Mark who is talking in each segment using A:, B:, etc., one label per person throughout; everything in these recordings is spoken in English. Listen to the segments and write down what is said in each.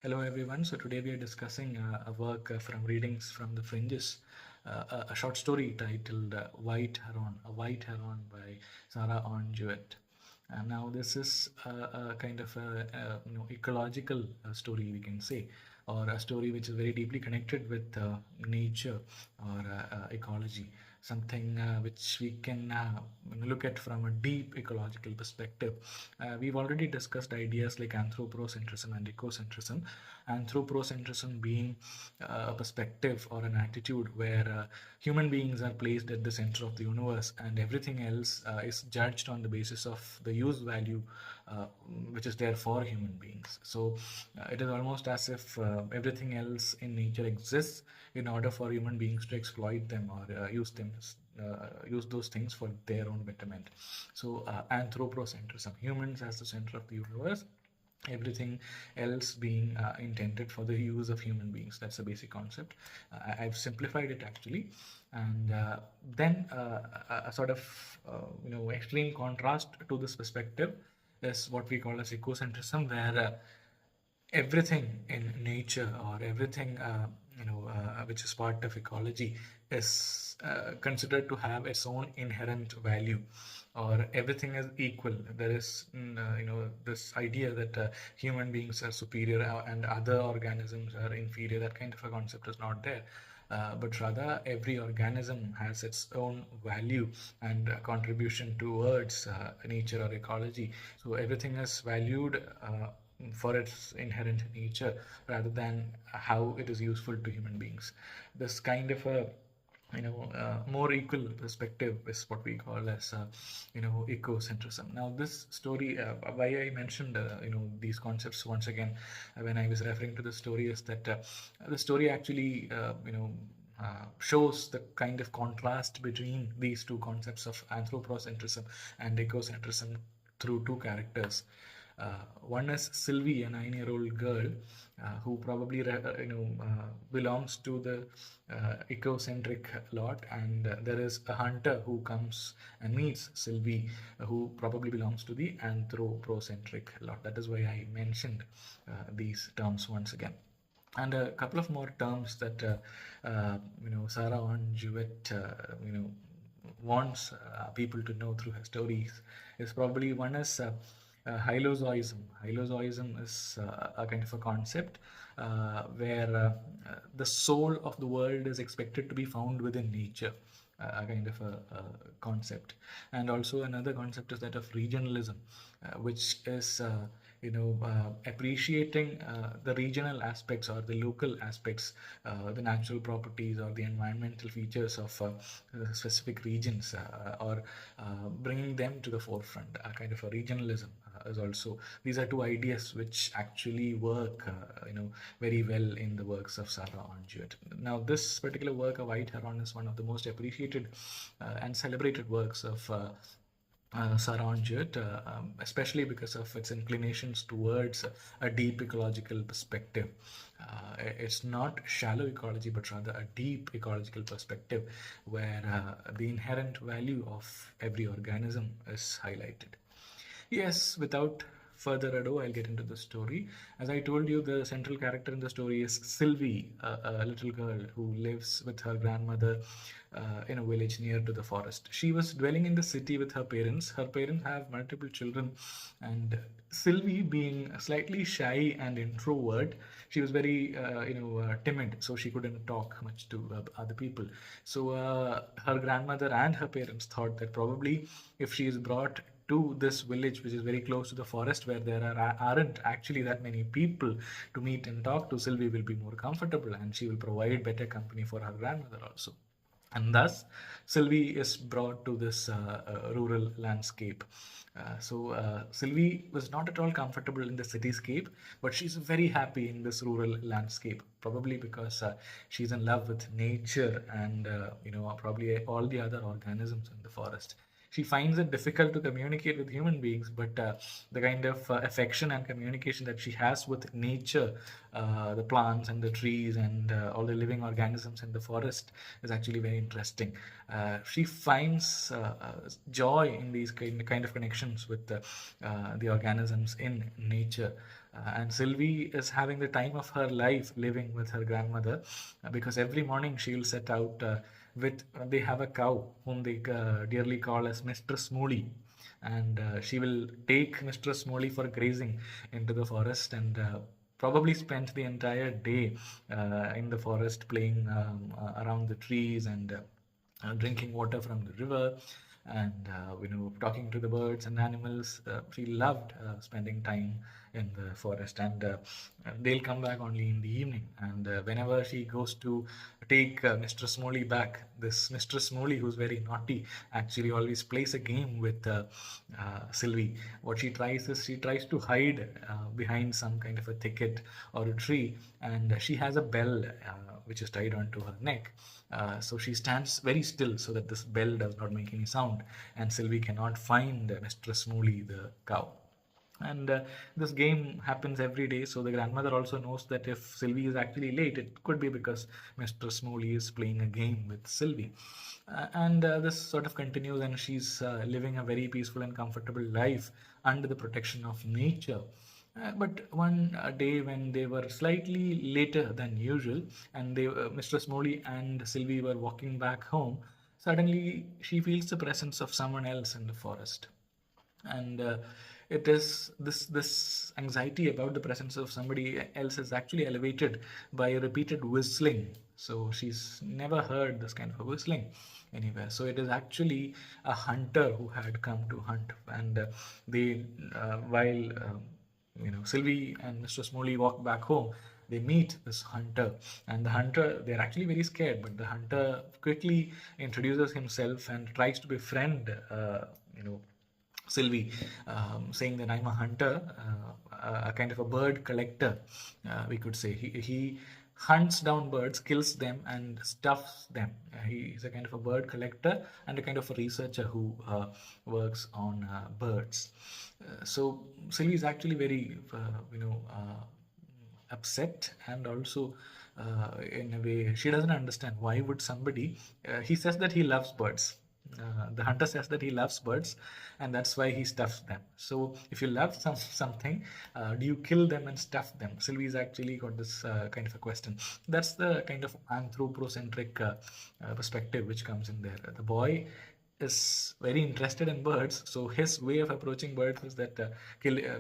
A: Hello everyone. So today we are discussing a work from Readings from the Fringes, a short story titled White Heron, a White Heron by Sarah Orne Jewett. And now this is a kind of ecological story, we can say, or a story which is very deeply connected with nature or ecology, something which we can look at from a deep ecological perspective. We've already discussed ideas like anthropocentrism and ecocentrism. Anthropocentrism being a perspective or an attitude where human beings are placed at the center of the universe and everything else is judged on the basis of the use value uh, which is there for human beings. So it is almost as if everything else in nature exists in order for human beings to exploit them or use those things for their own betterment. So anthropocentrism, humans as the center of the universe, everything else being intended for the use of human beings. That's the basic concept. I've simplified it actually. And then a sort of extreme contrast to this perspective is what we call as ecocentrism, where everything in nature or everything which is part of ecology is considered to have its own inherent value, or everything is equal. There is this idea that human beings are superior and other organisms are inferior. That kind of a concept is not there. But rather every organism has its own value and contribution towards nature or ecology. So everything is valued for its inherent nature rather than how it is useful to human beings. This kind of a more equal perspective is what we call as ecocentrism. Now this story, why I mentioned these concepts once again when I was referring to the story, is that the story actually shows the kind of contrast between these two concepts of anthropocentrism and ecocentrism through two characters. One is Sylvie, a 9-year-old girl who probably belongs to the ecocentric lot, and there is a hunter who comes and meets Sylvie, who probably belongs to the anthropocentric lot. That is why I mentioned these terms once again. And a couple of more terms that Sarah Orne Jewett wants people to know through her stories is probably one is hylozoism. Hylozoism is a kind of a concept where the soul of the world is expected to be found within nature. A kind of a concept. And also another concept is that of regionalism, which is appreciating the regional aspects or the local aspects, the natural properties or the environmental features of specific regions, or bringing them to the forefront. A kind of a regionalism is also. These are two ideas which actually work, very well in the works of Sarah Orne Jewett. Now, this particular work, A White Heron, is one of the most appreciated and celebrated works of Sarah Orne Jewett, especially because of its inclinations towards a deep ecological perspective. It's not shallow ecology, but rather a deep ecological perspective where the inherent value of every organism is highlighted. Yes, without further ado, I'll get into the story. As I told you, the central character in the story is Sylvie, a little girl who lives with her grandmother in a village near to the forest. She was dwelling in the city with her parents. Her parents have multiple children, and Sylvie, being slightly shy and introvert, she was very timid, so she couldn't talk much to other people. So her grandmother and her parents thought that probably if she is brought to this village, which is very close to the forest, where aren't actually that many people to meet and talk to, Sylvie will be more comfortable and she will provide better company for her grandmother also. And thus, Sylvie is brought to this rural landscape. Sylvie was not at all comfortable in the cityscape, but she's very happy in this rural landscape, probably because she's in love with nature and probably all the other organisms in the forest. She finds it difficult to communicate with human beings, but the kind of affection and communication that she has with nature, the plants and the trees and all the living organisms in the forest, is actually very interesting. She finds joy in these kind of connections with the organisms in nature. And Sylvie is having the time of her life living with her grandmother, because every morning she'll set out with they have a cow whom they dearly call as Mistress Mooley, and she will take Mistress Mooley for grazing into the forest, and probably spent the entire day in the forest playing around the trees, and drinking water from the river, and talking to the birds and animals. She loved spending time in the forest, and they'll come back only in the evening. And whenever she goes to take Mistress Molly back, this Mistress Molly, who's very naughty, actually always plays a game with Sylvie. What she tries is she tries to hide behind some kind of a thicket or a tree, and she has a bell which is tied onto her neck. So she stands very still so that this bell does not make any sound, and Sylvie cannot find Mistress Mooley, the cow. And this game happens every day, so the grandmother also knows that if Sylvie is actually late, it could be because Mistress Mooley is playing a game with Sylvie. And this sort of continues, and she's living a very peaceful and comfortable life under the protection of nature. But one day when they were slightly later than usual, and Mistress Molly and Sylvie were walking back home, suddenly she feels the presence of someone else in the forest. And it is this anxiety about the presence of somebody else is actually elevated by a repeated whistling. So she's never heard this kind of a whistling anywhere. So it is actually a hunter who had come to hunt, and they while Sylvie and Mr. Smoley walk back home. They meet this hunter, and the hunter, they're actually very scared, but the hunter quickly introduces himself and tries to befriend, Sylvie, saying that I'm a hunter, a kind of a bird collector, we could say. He hunts down birds, kills them, and stuffs them. He's a kind of a bird collector and a kind of a researcher who works on birds. So Sylvie is actually very, upset, and also in a way she doesn't understand why would somebody he says that he loves birds. The hunter says that he loves birds, and that's why he stuffs them. So if you love something, do you kill them and stuff them? Sylvie's actually got this kind of a question. That's the kind of anthropocentric perspective which comes in there. The boy is very interested in birds, so his way of approaching birds is that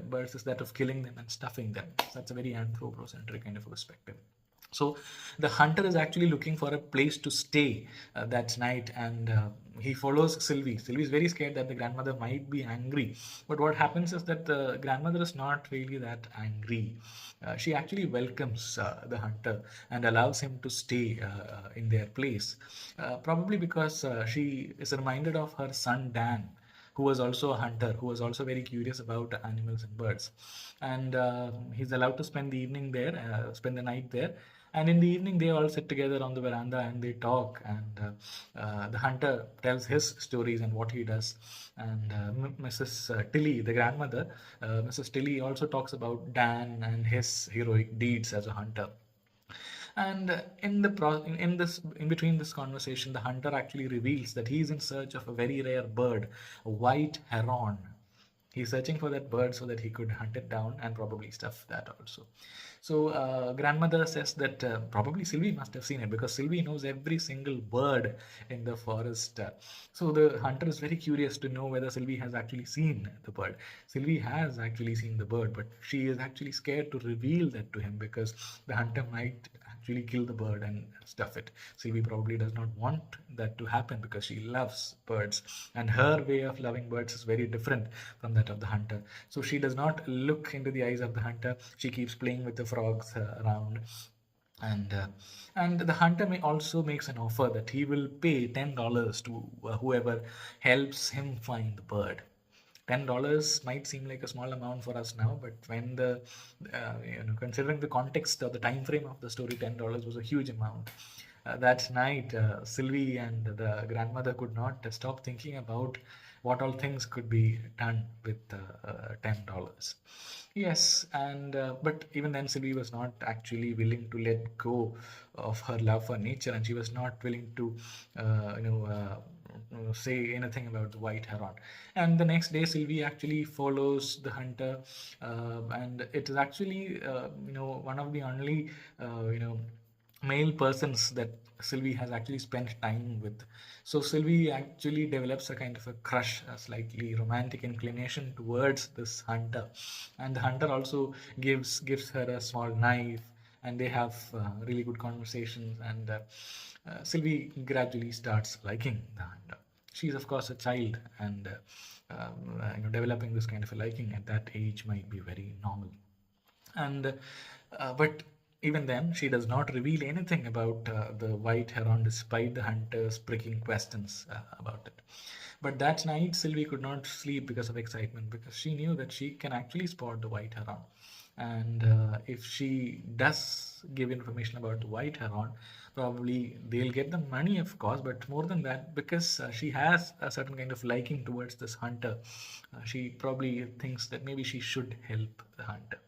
A: birds is that of killing them and stuffing them. So that's a very anthropocentric kind of a perspective. So the hunter is actually looking for a place to stay that night, and he follows Sylvie. Sylvie is very scared that the grandmother might be angry, but what happens is that the grandmother is not really that angry. She actually welcomes the hunter and allows him to stay in their place, probably because she is reminded of her son Dan, who was also a hunter, who was also very curious about animals and birds. And he's allowed to spend the evening there, spend the night there. And in the evening, they all sit together on the veranda and they talk. And the hunter tells his stories and what he does. And Mrs. Tilly, the grandmother, Mrs. Tilly also talks about Dan and his heroic deeds as a hunter. And in between this conversation, the hunter actually reveals that he's in search of a very rare bird, a white heron. He's searching for that bird so that he could hunt it down and probably stuff that also. So grandmother says that probably Sylvie must have seen it, because Sylvie knows every single bird in the forest. So the hunter is very curious to know whether Sylvie has actually seen the bird. Sylvie has actually seen the bird, but she is actually scared to reveal that to him, because the hunter might actually kill the bird and stuff it. Sylvie probably does not want that to happen because she loves birds, and her way of loving birds is very different from that of the hunter. So she does not look into the eyes of the hunter. She keeps playing with the frogs around. And the hunter may also makes an offer that he will pay $10 to whoever helps him find the bird. $10 might seem like a small amount for us now, but when considering the context or the time frame of the story, $10 was a huge amount. That night, Sylvie and the grandmother could not stop thinking about what all things could be done with $10. Yes, and but even then, Sylvie was not actually willing to let go of her love for nature, and she was not willing to, say anything about the white heron. And the next day, Sylvie actually follows the hunter, and it is actually one of the only male persons that Sylvie has actually spent time with. So Sylvie actually develops a kind of a crush, a slightly romantic inclination towards this hunter, and the hunter also gives her a small knife, and they have really good conversations, and Sylvie gradually starts liking the hunter. She's of course a child, and developing this kind of a liking at that age might be very normal. And but even then, she does not reveal anything about the white heron, despite the hunter's pricking questions about it. But that night, Sylvie could not sleep because of excitement, because she knew that she can actually spot the white heron. And if she does give information about the white heron, probably they'll get the money, of course, but more than that, because she has a certain kind of liking towards this hunter, she probably thinks that maybe she should help the hunter.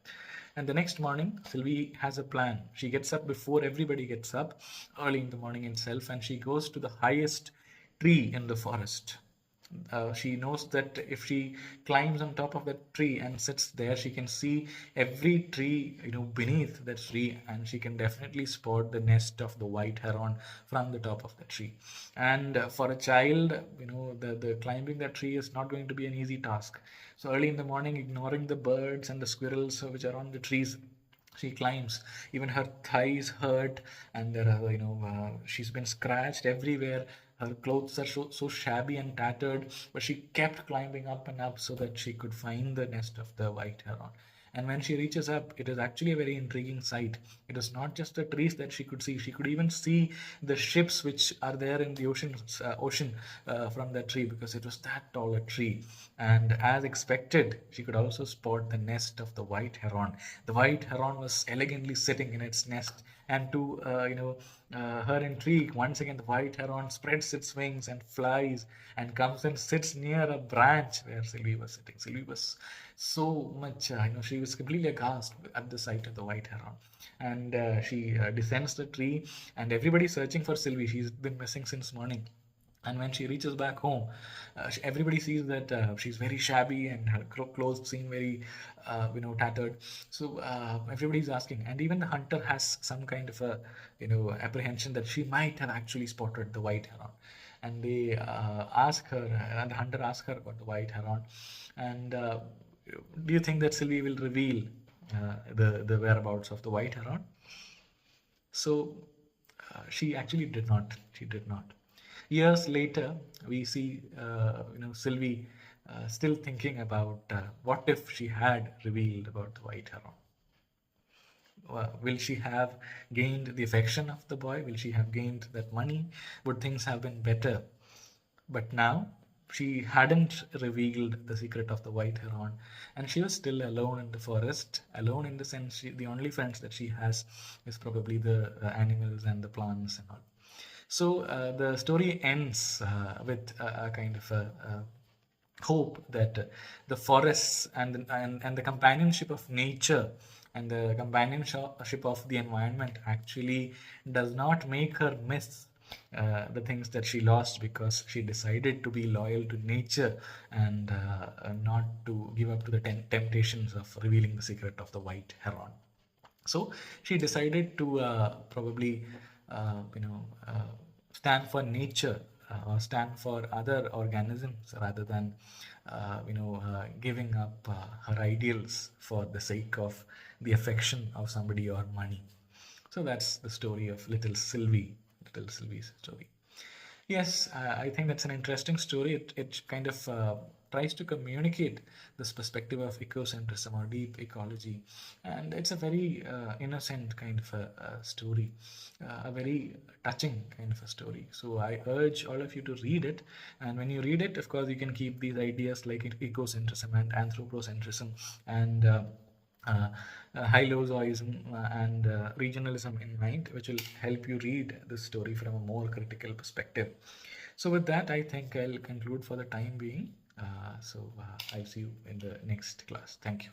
A: And the next morning, Sylvie has a plan. She gets up before everybody gets up, early in the morning itself, and she goes to the highest tree in the forest. She knows that if she climbs on top of that tree and sits there, she can see every tree, beneath that tree, and she can definitely spot the nest of the white heron from the top of the tree. And for a child, the climbing that tree is not going to be an easy task. So early in the morning, ignoring the birds and the squirrels which are on the trees, she climbs. Even her thighs hurt, and there are, she's been scratched everywhere. Her clothes are so shabby and tattered, but she kept climbing up and up so that she could find the nest of the white heron. And when she reaches up, it is actually a very intriguing sight. It is not just the trees that she could see. She could even see the ships which are there in the ocean from that tree, because it was that tall a tree. And as expected, she could also spot the nest of the white heron. The white heron was elegantly sitting in its nest, and to her intrigue, once again the white heron spreads its wings and flies and comes and sits near a branch where Sylvie was sitting. Sylvie was so much, she was completely aghast at the sight of the white heron, and she descends the tree, and everybody's searching for Sylvie. She's been missing since morning. And when she reaches back home, everybody sees that she's very shabby, and her clothes seem very, tattered. So everybody's asking, and even the hunter has some kind of a, apprehension that she might have actually spotted the white heron. And they ask her, and the hunter asks her about the white heron. And do you think that Sylvie will reveal the whereabouts of the white heron? So she actually did not. She did not. Years later, we see Sylvie still thinking about what if she had revealed about the white heron. Will she have gained the affection of the boy? Will she have gained that money? Would things have been better? But now she hadn't revealed the secret of the white heron, and she was still alone in the forest. Alone in the sense, the only friends that she has is probably the animals and the plants and all. So the story ends with a kind of a hope that the forests and the companionship of nature and the companionship of the environment actually does not make her miss the things that she lost, because she decided to be loyal to nature and not to give up to the temptations of revealing the secret of the white heron. So she decided to probably, stand for nature or stand for other organisms, rather than, giving up her ideals for the sake of the affection of somebody or money. So that's the story of little Sylvie's story. Yes, I think that's an interesting story. It kind of tries to communicate this perspective of ecocentrism or deep ecology, and it's a very innocent kind of a story, a very touching kind of a story. So I urge all of you to read it, and when you read it, of course, you can keep these ideas like ecocentrism and anthropocentrism and uh, hylozoism and regionalism in mind, which will help you read this story from a more critical perspective. So, with that, I think I'll conclude for the time being. I'll see you in the next class. Thank you.